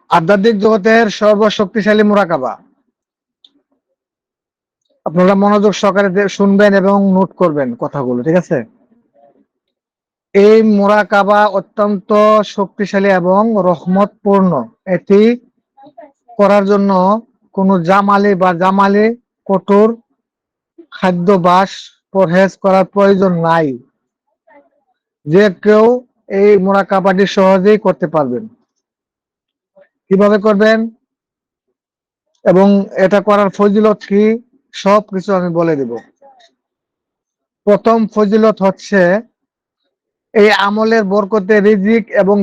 আধ্যাত্মিক জগতের সর্বশক্তিশালী মুরাকাবা। আপনারা মনোযোগ সহকারে শুনবেন এবং নোট করবেন কথাগুলো, ঠিক আছে? এই মুরাকাবা অত্যন্ত শক্তিশালী এবং রহমতপূর্ণ। এটি করার জন্য কোনো জামালি কঠোর খাদ্যাভ্যাস পরহেজ করার প্রয়োজন নাই। যে কেউ এই মুরাকাবাটি সহজেই করতে পারবেন। কিভাবে করবেন এবং এটা করার ফজিলত কি, সব কিছু আমি বলে দেব। প্রথম ফজিলত হচ্ছে এই আমলের বরকতে রিজিক এবং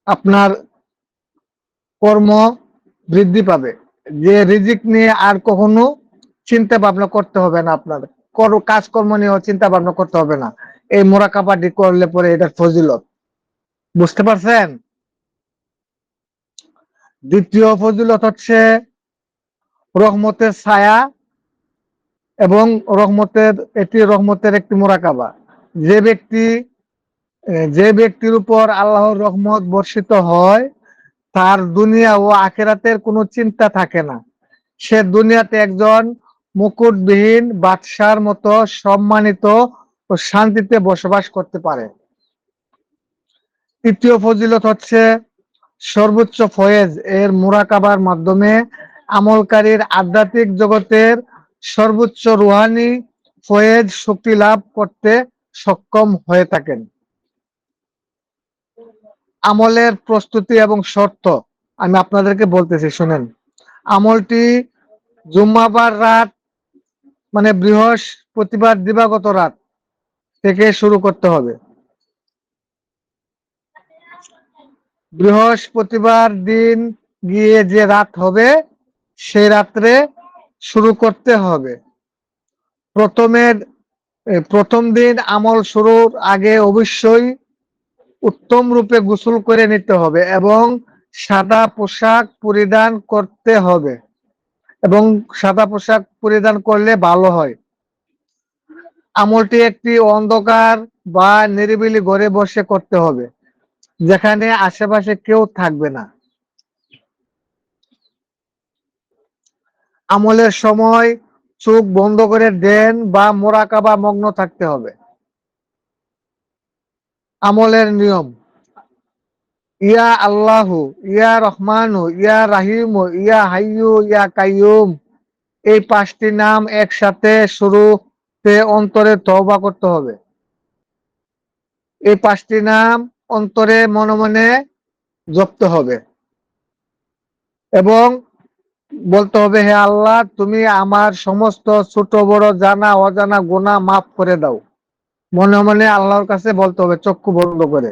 আপনার কর্ম বৃদ্ধি পাবে। যে রিজিক নিয়ে আর কখনো চিন্তা ভাবনা করতে হবে না, আপনার কাজকর্ম নিয়েও চিন্তা ভাবনা করতে হবে না এই মুরাকাবাটি করলে পরে এটার ফজিলত। বুঝতে পারছেন? দ্বিতীয় ফজিলত হচ্ছে রহমতের ছায়া এবং এটি রহমতের একটি মুরাকাবা। যে ব্যক্তির উপর আল্লাহর রহমত বর্ষিত হয় তার দুনিয়া ও আখিরাতের কোনো চিন্তা থাকে না। সে দুনিয়াতে একজন মুকুটবিহীন বাদশার মতো সম্মানিত ও শান্তিতে বসবাস করতে পারে। তৃতীয় ফজিলত হচ্ছে সর্বোচ্চ ফয়েজ এর মুরাকাবার মাধ্যমে আমলকারীর আধ্যাত্মিক জগতের সর্বোচ্চ রুহানি ফয়েজ শক্তি লাভ করতে সক্ষম হয়ে থাকেন। আমলের প্রস্তুতি এবং শর্ত আমি আপনাদেরকে বলতেছি, শুনেন। আমলটি জুম্মাবার রাত মানে বৃহস্পতিবার দিবাগত রাত থেকে শুরু করতে হবে। বৃহস্পতিবার দিন গিয়ে যে রাত হবে সেই রাত্রে শুরু করতে হবে। প্রথম দিন আমল শুরুর আগে অবশ্যই উত্তম রূপে গোসল করে নিতে হবে এবং সাদা পোশাক পরিধান করতে হবে, এবং সাদা পোশাক পরিধান করলে ভালো হয়। আমলটি একটি অন্ধকার বা নিরিবিলি ঘরে বসে করতে হবে, যেখানে আশেপাশে কেউ থাকবে না। আমলের সময় চোখ বন্ধ করে ধ্যান বা মুরাকাবা মগ্ন থাকতে হবে। আমলের নিয়ম: ইয়া আল্লাহু, ইয়া রহমানু, ইয়া রাহিমু, ইয়া হাইয়ু, ইয়া কাইয়ুম, এই 5টি নাম একসাথে শুরুতে অন্তরে তওবা করতে হবে। এই 5টি নাম অন্তরে মনে মনে জপতে হবে এবং বলতে হবে, হে আল্লাহ, তুমি আমার সমস্ত ছোট বড় জানা অজানা গুনাহ মাফ করে দাও। মনে মনে আল্লাহর কাছে বলতে হবে, চক্ষু বন্ধ করে।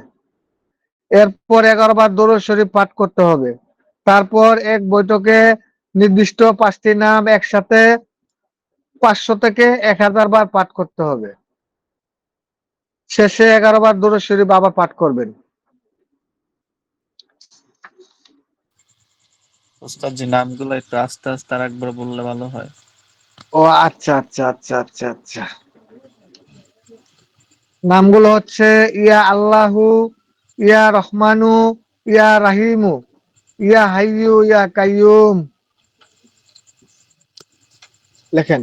এরপর 11 বার দরুদ শরীফ পাঠ করতে হবে। তারপর এক বৈঠকে নির্দিষ্ট 5টি নাম একসাথে 500 থেকে 1000 বার পাঠ করতে হবে। শেষে 11 বার দরুদ শরীফ আবার পাঠ করবেন। ওস্তাদ, যে নামগুলো একটু আস্তে আস্তে আর একবার বললে ভালো হয়। ও আচ্ছা আচ্ছা আচ্ছা আচ্ছা আচ্ছা। নামগুলো হচ্ছে ইয়া আল্লাহু, ইয়া রহমানু, ইয়া রাহিমু, ইয়া হাইয়ু, ইয়া কাইয়ুম। লেখেন।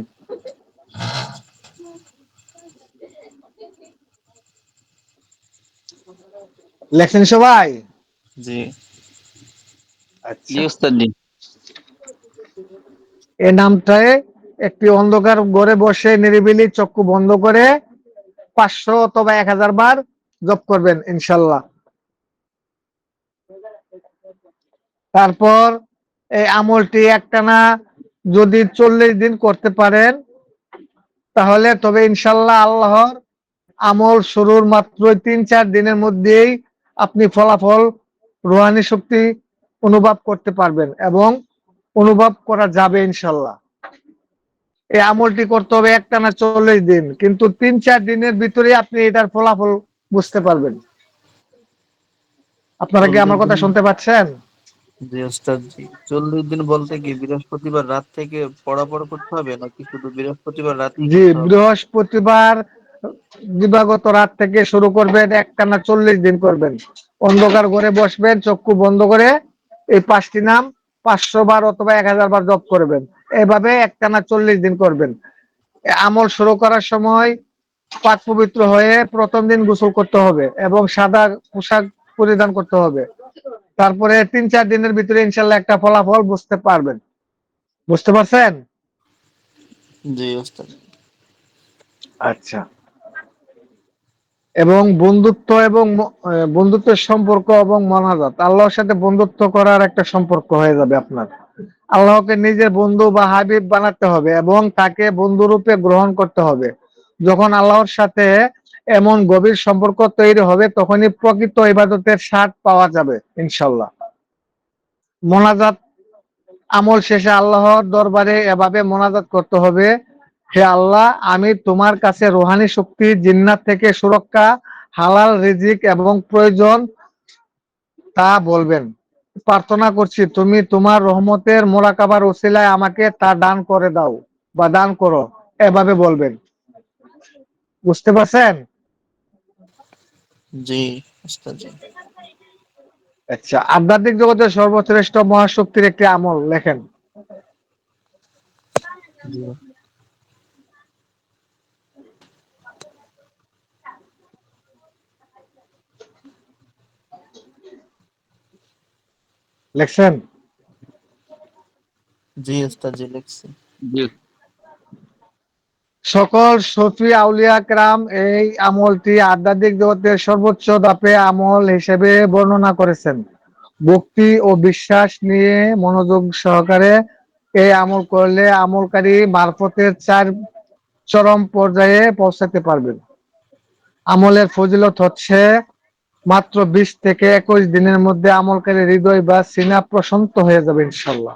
লেখেন সবাই? জি আচ্ছা। ওস্তাদ জি। এই নামটায় একটি অন্ধকার ঘরে বসে নিরিবিলি চক্ষু বন্ধ করে 500 অথবা 1000 বার জপ করবেন ইনশাল্লাহ। তারপর এই আমলটি একটানা যদি 40 দিন করতে পারেন তাহলে তবে ইনশাল্লাহ আল্লাহর আমল শুরুর মাত্র 3-4 দিনের মধ্যেই আপনি ফলাফল রুহানি শক্তি অনুভব করতে পারবেন এবং অনুভব করা যাবে ইনশাল্লাহ। এই আমলটি করতে হবে একটানা 40 দিন, কিন্তু 3-4 দিনের ভিতরে আপনি এটার ফলাফল বুঝতে পারবেন। আপনারা কি 40 আমার কথা দিন শুনতে পাচ্ছেন? জি ওস্তাদ জি। 40 দিন বলতে কি বৃহস্পতিবার রাত থেকে পড়া করতে হবে, নাকি শুধু বৃহস্পতিবার রাতেই জি, করতে হবে? বৃহস্পতিবার দিবাগত রাত থেকে শুরু করবেন, একটানা 40 দিন করবেন। অন্ধকার ঘরে বসবেন চক্ষু বন্ধ করে এই 5টি নাম 500 বার অথবা 1000 বার জপ করবেন। এভাবে একটানা 40 দিন করবেন। আমল শুরু করার সময় পাক পবিত্র হয়ে প্রথম দিন গোসল করতে হবে এবং সাদা পোশাক পরিধান করতে হবে। তারপরে 3-4 দিনের ভিতরে ইনশাল্লাহ একটা ফলাফল বুঝতে পারবেন। বুঝতে পারছেন? জি ওস্তাদ। আচ্ছা। এবং বন্ধুত্ব এবং বন্ধুত্বের সম্পর্ক এবং মোনাজাত, আল্লাহর সাথে বন্ধুত্ব করার একটা সম্পর্ক হয়ে যাবে আপনার। আল্লাহকে নিজের বন্ধু বা হাবিব বানাতে হবে এবং তাকে বন্ধুরূপে গ্রহণ করতে হবে। যখন আল্লাহর সাথে এমন গভীর সম্পর্ক তৈরি হবে তখনই প্রকৃত ইবাদতের স্বাদ পাওয়া যাবে ইনশাল্লাহ। মোনাজাত, আমল শেষে আল্লাহর দরবারে এভাবে মোনাজাত করতে হবে, হে আল্লাহ, আমি তোমার কাছে রুহানি শক্তি, জিন্নাত থেকে সুরক্ষা, হালাল রিজিক এবং প্রয়োজন তা বলবেন প্রার্থনা করছি। তুমি তোমার রহমতের মোরাকাবার ওসিলায় আমাকে তা দান করে দাও বা দান করো, এভাবে বলবেন। বুঝতে পারছেন? জি ওস্তাদ জি। আচ্ছা, আধ্যাত্মিক জগতের সর্বশ্রেষ্ঠ মহাশক্তির একটি আমল লেখেন। জি লেখছেন? জি ওস্তাদ জি লিখছি। জি সকল সফি আউলিয়া কেরাম এই আমলটি আধ্যাত্মিক জগতের সর্বোচ্চ ধাপে আমল হিসেবে বর্ণনা করেছেন। ভক্তি ও বিশ্বাস নিয়ে মনোযোগ সহকারে এই আমল করলে আমলকারী মারফতের 4 চরম পর্যায়ে পৌঁছাতে পারবেন। আমলের ফজিলত হচ্ছে মাত্র 20 থেকে 21 দিনের মধ্যে আমলকারী হৃদয় বা সিনা প্রশান্ত হয়ে যাবে ইনশাল্লাহ।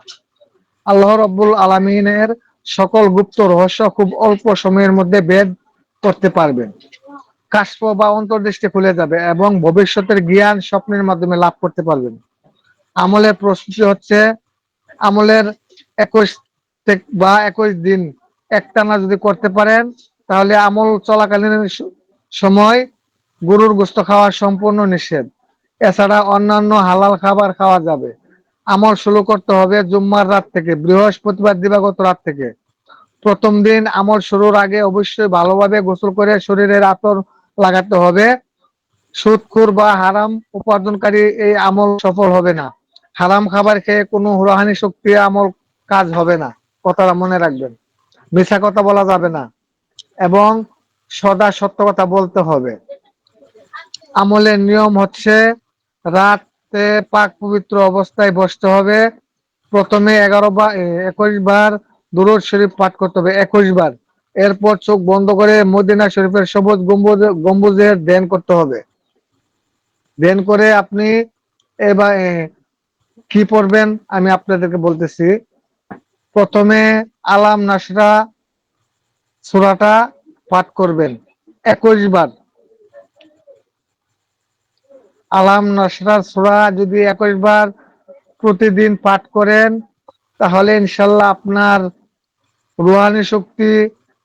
আল্লাহ রাব্বুল আলামিনের সকল গুপ্ত রহস্য খুব অল্প সময়ের মধ্যে বেদ করতে পারবেন। কাশফ বা অন্তর্দৃষ্টি খুলে যাবে এবং ভবিষ্যতের জ্ঞান স্বপ্নের মাধ্যমে লাভ করতে পারবেন। আমলের প্রস্তুতি হচ্ছে আমলের 21 বা 21 দিন একটানা যদি করতে পারেন তাহলে আমল চলাকালীন সময় গরুর গোশত খাওয়া সম্পূর্ণ নিষেধ। এছাড়া অন্যান্য হালাল খাবার খাওয়া যাবে। আমল শুরু করতে হবে জুম্মার রাত থেকে, বৃহস্পতিবার দিবাগত রাত থেকে। প্রথম দিন আমল শুরুর আগে অবশ্যই ভালোভাবে গোসল করে শরীরের আতর লাগাতে হবে। সুদখোর বা হারাম উপার্জনকারী এই আমল সফল হবে না। হারাম খাবার খেয়ে কোনো রুহানি শক্তি আমল কাজ হবে না, কথাটা মনে রাখবেন। মিথ্যা কথা বলা যাবে না এবং সদা সত্য কথা বলতে হবে। আমলের নিয়ম হচ্ছে রাতে পাক পবিত্র অবস্থায় বসতে হবে। প্রথমে 21 বার দুরূদ শরীফ পাঠ করতে হবে, 21 বার। এরপর চোখ বন্ধ করে মদিনা শরীফের সবুজ গম্বুজের ধ্যান করতে হবে। ধ্যান করে আপনি এবার কি পড়বেন আমি আপনাদেরকে বলতেছি। প্রথমে আলাম নাসরা সূরাটা পাঠ করবেন 21 বার। আলাম নাসরা সূরা যদি 21 বার প্রতিদিন পাঠ করেন তাহলে ইনশাল্লাহ আপনার রুহানি শক্তি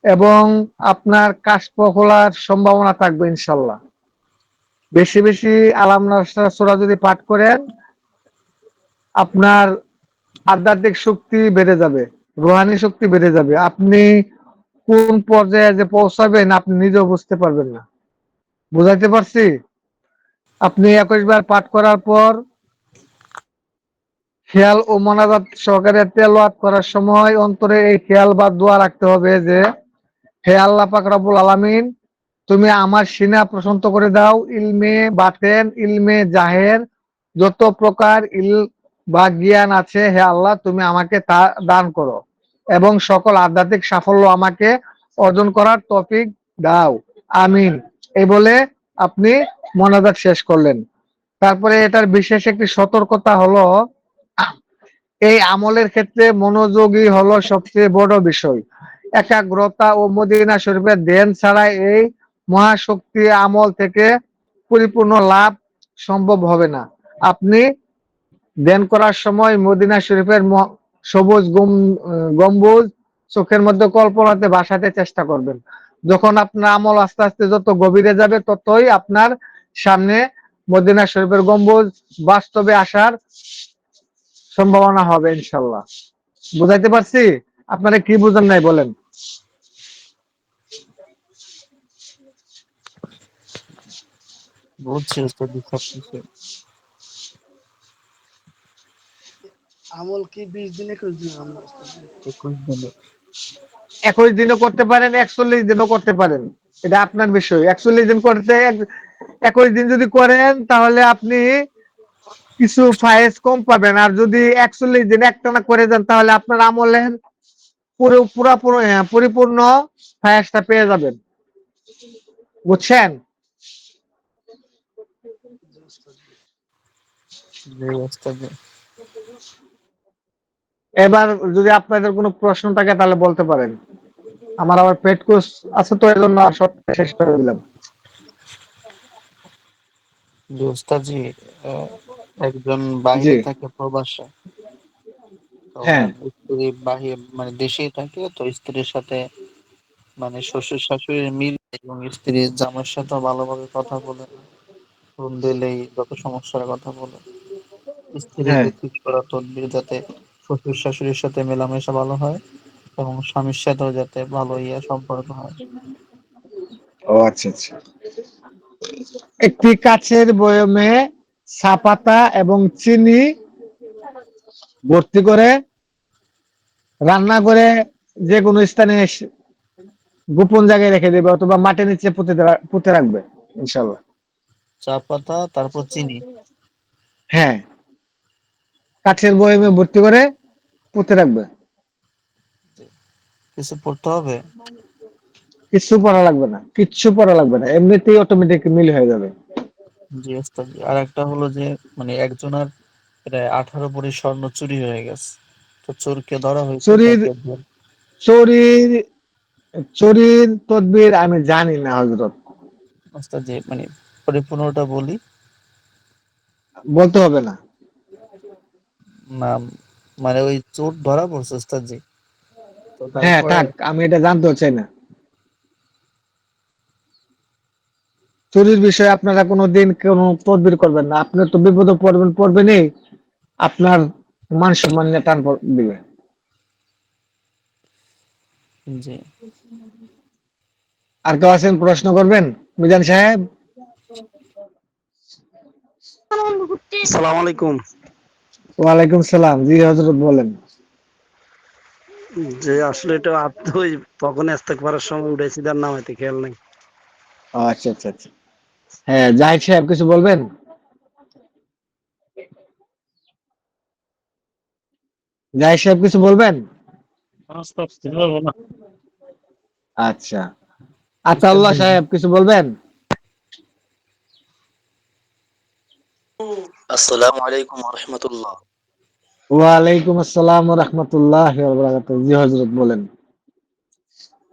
এবং আপনার কাশফ খোলার সম্ভাবনা থাকবে ইনশাল্লাহ। বেশি বেশি আলাম নাসরা সূরা যদি পাঠ করেন আপনার আধ্যাত্মিক শক্তি বেড়ে যাবে, রুহানি শক্তি বেড়ে যাবে। আপনি কোন পর্যায়ে যে পৌঁছাবেন আপনি নিজেও বুঝতে পারবেন না। বুঝাইতে পারছি? আপনি 21 বার পাঠ করার পর খেয়াল ও মোনাজাত সহকারে তেলাওয়াত করার সময় অন্তরে এই খেয়াল বা দোয়া রাখতে হবে যে, হে আল্লাহ পাক রব্বুল আলামিন, তুমি আমার সিনা প্রশান্ত করে দাও। ইলমে বাতেন, ইলমে জাহের, যত প্রকার বা জ্ঞান আছে হে আল্লাহ তুমি আমাকে তা দান করো এবং সকল আধ্যাত্মিক সাফল্য আমাকে অর্জন করার তৌফিক দাও, আমিন। এই বলে আপনি মোনাজাত শেষ করলেন। তারপরে এটার বিশেষ একটি সতর্কতা হলো, এই আমলের ক্ষেত্রে মনোযোগী হলো সবচেয়ে বড় বিষয়। একাগ্রতা ও মদিনা শরীফের ধ্যান ছাড়া এই মহাশক্তি আমল থেকে পরিপূর্ণ লাভ সম্ভব হবে না। আপনি ধ্যান করার সময় মদিনা শরীফের সবুজ গম্বুজ চোখের মধ্যে কল্পনাতে ভাসাতে চেষ্টা করবেন। যখন আপনার আমল আস্তে আস্তে যত গভীরে যাবে ততই আপনার সামনে মদিনা শরীফের গম্বুজ বাস্তবে আসার সম্ভাবনা হবে ইনশাল্লাহ। বুঝাইতে পারছি? আপনারা কি বুঝেন নাই বলেন? বুঝছি ওস্তাদ জি সবকিছু। আমল কি 20 দিনে 21 দিনে আমরা ওস্তাদ? 21 দিনে। 21 দিনও করতে পারেন, 41 দিনও করতে পারেন। এটা আপনার বিষয়। 41 দিন করতে 21 দিন যদি করেন তাহলে আপনি কিছু ফায়েজ কম পাবেন, আর যদি 41 দিন একটানা করে দেন তাহলে আপনার আমলের পরিপূর্ণ ফায়েজটা পেয়ে যাবেন। বুঝছেন? জি ওস্তাদ জি। জি ওস্তাদ জি। এবার যদি আপনাদের কোনো প্রশ্ন থাকে তাহলে বলতে পারেন। আমার আবার পেট কোর্স আছে তো এই জন্য আর সব শেষ করে দিলাম। জি ওস্তাদ জি, আহ, একজন জি। বাইরে থাকে প্রবাসে, তো হ্যাঁ। ওনার স্ত্রী বাহির মানে দেশেই থাকে, তো স্ত্রীর সাথে মানে শ্বশুর শাশুড়ির মিল নেই, এবং স্ত্রী জামাইয়ের সাথে ভালোভাবে কথা বলে না। ফোন দিলেই যত সমস্যার কথা বলে। হ্যাঁ। স্ত্রীকে ঠিক করা তদবির যাতে শ্বশুর শাশুড়ির সাথে মেলামেশা ভালো হয়, এবং স্বামীর সাথেও যাতে ভালো সম্পর্ক হয়। ও আচ্ছা আচ্ছা। একটি কাচের বয়মে চা পাতা এবং চিনি ভর্তি করে রান্না করে যে কোনো স্থানে গোপন জায়গায় রেখে দেবে অথবা মাটির নিচে পুঁতে রাখবে ইনশাল্লাহ। চা পাতা, তারপর চিনি। হ্যাঁ, কাঠের বয়মে ভর্তি করে পুঁতে রাখবে। কিছু পড়তে হবে? কিচ্ছু পড়া লাগবে না, কিচ্ছু পড়া লাগবে না, এমনিতেই অটোমেটিক মিল হয়ে যাবে। জি ওস্তাদ জি। আর একটা হলো যে মানে একজনের প্রায় 18 ভরি স্বর্ণ চুরি হয়ে গেছে, তো চোরকে ধরা হয়েছে, চুরির তাকে চুরির চুরির তদবির আমি জানি না হজরত। ওস্তাদ জি মানে পরিপূর্ণটা বলি। বলতে হবে না। না মানে ওই চোর ধরা পড়ছে ওস্তাদ জি, তো হ্যাঁ তারপরে থাক, আমি এটা জানতেও চাই না। চুরির বিষয়ে আপনারা কোনোদিন কোনো তদবির করবেন না, আপনি তো বিপদে পড়বেনই, আপনার মান সম্মান নিয়ে টান দিবে। জি। আর কেউ আছেন প্রশ্ন করবেন? মিজান সাহেব। আসসালামু আলাইকুম। ওয়ালাইকুম সালাম, জি হজরত বলেন। যে আসলে এটা আপনি ওই তখন ইস্তেগফারের সময় উঠেছি, তার নাম হয়তো খেয়াল নাই। ও আচ্ছা আচ্ছা আচ্ছা। হ্যাঁ, জাহিদ সাহেব কিছু বলবেন? জাহিদ সাহেব কিছু বলবেন? আচ্ছা। ওস্তাদ আতাউল্লাহ জি। সাহেব কিছু বলবেন? আসসালামু আলাইকুম রহমতুল্লাহ। ওয়ালাইকুম আসসালাম ওয়া রাহমাতুল্লাহি ওয়া বারাকাতুহু। জি হযরত বলেন।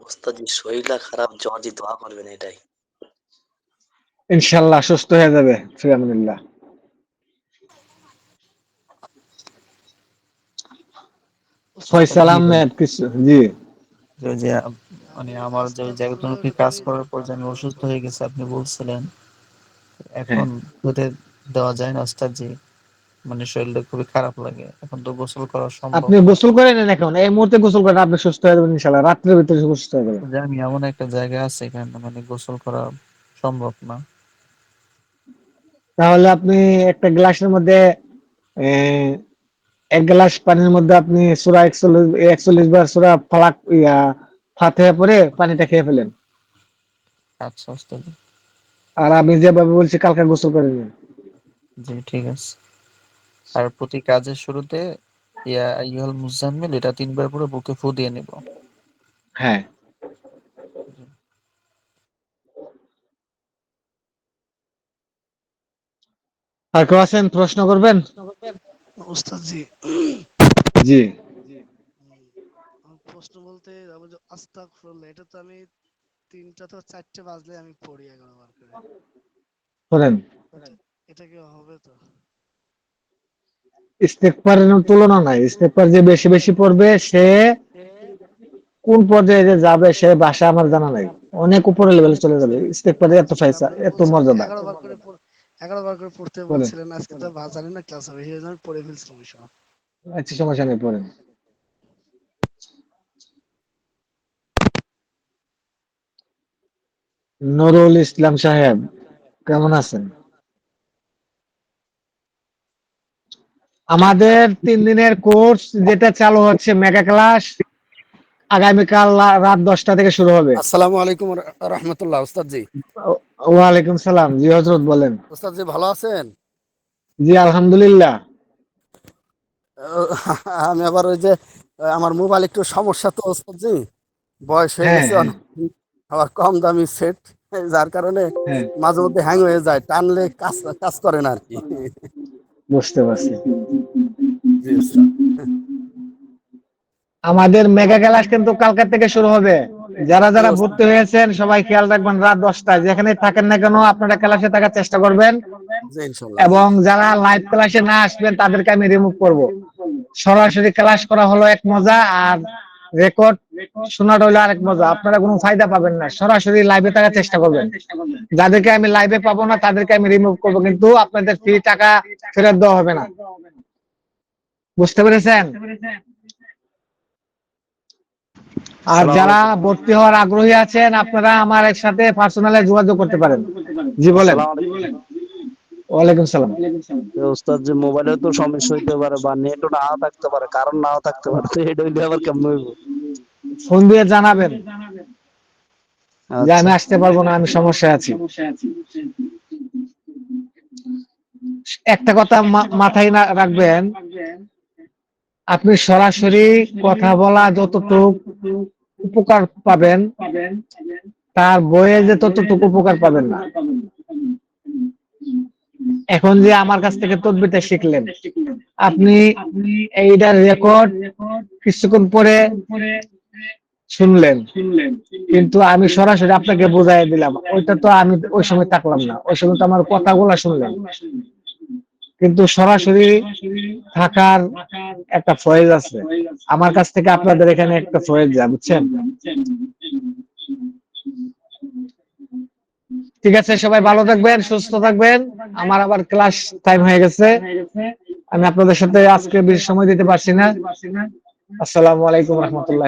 ওস্তাদ শরীরটা খারাপ, জ্বর, দোয়া করবেন এটাই। ইনশাআল্লাহ সুস্থ হয়ে যাবে ফি আমানিল্লাহ। ওস্তাদ ওস্তাদ ফয়সাল জি আহমেদ কিছু, জি। যে মানে আমার যে ওই ইস্তেগফার জায়গাতে ওটা তো কাজ আমি করার পর যে আমি অসুস্থ হয়ে গেছি আপনি বলছিলেন, হ্যাঁ, এখন দুধে দেওয়া যায় না ওস্তাদ জি, মানে শরীরটা খুবই খারাপ লাগে, এখন তো গোসল করা সম্ভব আপনি না। গোসল করে নেন এখন, এই মুহূর্তে গোসল করেন, আপনি সুস্থ হয়ে যাবেন ইনশাআল্লাহ, রাত্রের ভিতরে সুস্থ হয়ে যাবেন। যে আমি এমন একটা জায়গায় আছি এখানে মানে গোসল করা সম্ভব না। তাহলে আপনি একটা গ্লাসের মধ্যে আহ, 1 গ্লাস পানির মধ্যে আপনি সূরা 41 বার সূরা ফালাক ফাতিহা পড়ে পানিটা খেয়ে ফেলেন। আচ্ছা ওস্তাদ জি। আর আমি যেভাবে বলছি কালকে গোসল করে নিন। জি ঠিক আছে। আর প্রতি কাজের শুরুতে ইয়া আইয়ুহাল মুজাম্মিল এটা 3 বার করে বুকে ফু দিয়ে নিব। হ্যাঁ। জি। আর কেউ আছেন প্রশ্ন করবেন? ওস্তাদ জি, জি। আমার প্রশ্ন বলতে আমি যে আস্তাগফিরুল্লাহ, এটা তো আমি 3টা থেকে 4টে বাজলে আমি পড়ি 11 বার করে। করেন। এটা এটা কি হবে তো? ইস্তেগফারের তুলনা নাই, ইস্তেগফার যে বেশি বেশি পড়বে সে কোন পর্যায়ে যে যাবে সে ভাষা আমার জানা নাই, অনেক উপরে লেভেলে চলে যাবে, ইস্তেগফারে এত জি পয়সা, আপনি এত বলছিলেন মর্যাদা। 11 বার করে 11 বার করে পড়তে করেন। বলছিলেন, আজকে তো জানি না ক্লাস হবে, সেই জন্য পড়ে ফেলছিলাম ওই সময়। আচ্ছা, সমস্যা নেই, পড়েন। নুরুল ইসলাম সাহেব, কেমন আছেন? আমাদের 3 দিনের কোর্স যেটা চালু হচ্ছে মেগা ক্লাস, আগামীকাল রাত 10টা থেকে শুরু হবে। আসসালামু আলাইকুম রহমতুল্লাহ। উস্তাদ জি, ওয়ালাইকুম সালাম। জি হজরত, বলেন। উস্তাদ জি ভালো আছেন? জি আলহামদুলিল্লাহ। আমি আবার ওই যে আমার মোবাইল একটু সমস্যা তো উস্তাদ জি, বয়স হয়ে হ্যাঁ, গেছে হ্যাঁ, অনেক, আবার কম দামি সেট, যার কারণে হ্যাঁ, মাঝে মধ্যে হ্যাং হয়ে যায়, টানলে কাজ কাজ করে না আর কি। বুঝতে পারছি। জি উস্তাদ। আমাদের মেগা ক্লাস কিন্তু কালকে থেকে শুরু হবে। যারা জি যারা উস্তাদ। ভর্তি হয়েছেন সবাই খেয়াল রাখবেন, রাত 10টায় যেখানে থাকেন না কেন আপনারা ক্লাসে থাকার চেষ্টা করবেন। জি ইনশাল্লাহ। এবং যারা লাইভ ক্লাসে না আসবেন তাদেরকে আমি রিমুভ করব। সরাসরি ক্লাস করা হলো এক মজা, আর রেকর্ড শোনাটা হলো আরেক মজা। আপনারা কোনো ফায়দা পাবেন না, সরাসরি লাইভে থাকার চেষ্টা করবেন। যাদেরকে আমি লাইভে পাবো না তাদেরকে আমি রিমুভ করবো, কিন্তু আপনাদের ফ্রি টাকা ফেরত দেওয়া হবে না। বুঝতে পেরেছেন? আর যারা ভর্তি হওয়ার আগ্রহী আছেন আপনারা আমার সাথে পার্সোনালি যোগাযোগ করতে পারেন। জি বলেন। আসসালামু আলাইকুম। ওয়ালাইকুম সালাম। ওস্তাদ, যে মোবাইলেও তো সমস্যা হইতে পারে বা নেটও নাও থাকতে পারে, কারণ নাও থাকতে পারে, তো এটা হইলে আবার কেমন হইব? ফোন দিয়ে জানাবেন যে আচ্ছা। আমি আসতে পারবো না, আমি সমস্যায় আছি। একটা কথা মাথায় রাখবেন, আপনি সরাসরি কথা বলা যতটুকু উপকার পাবেন, তার বইয়ে যে ততটুকু উপকার পাবেন না। এখন যে আমার কাছ থেকে তদবিরটা শিখলেন, আপনি এইটার রেকর্ড কিছুক্ষণ পরে শুনলেন, কিন্তু আমি সরাসরি আপনাকে বোঝাই দিলাম, ওইটা তো আমি ওই সময় থাকলাম না, ওই সময় তো আমার কথাগুলো শুনলেন। কিন্তু সরাসরি থাকার একটা ফয়েজ আছে, আমার কাছ থেকে আপনাদের এখানে একটা ফয়েজ যায়, বুঝছেন? ঠিক আছে, সবাই ভালো থাকবেন, সুস্থ থাকবেন। আমার আবার ক্লাস টাইম হয়ে গেছে, আমি আপনাদের সাথে আজকে বেশি সময় দিতে পারছি না। আসসালামু আলাইকুম রহমতুল্লাহ।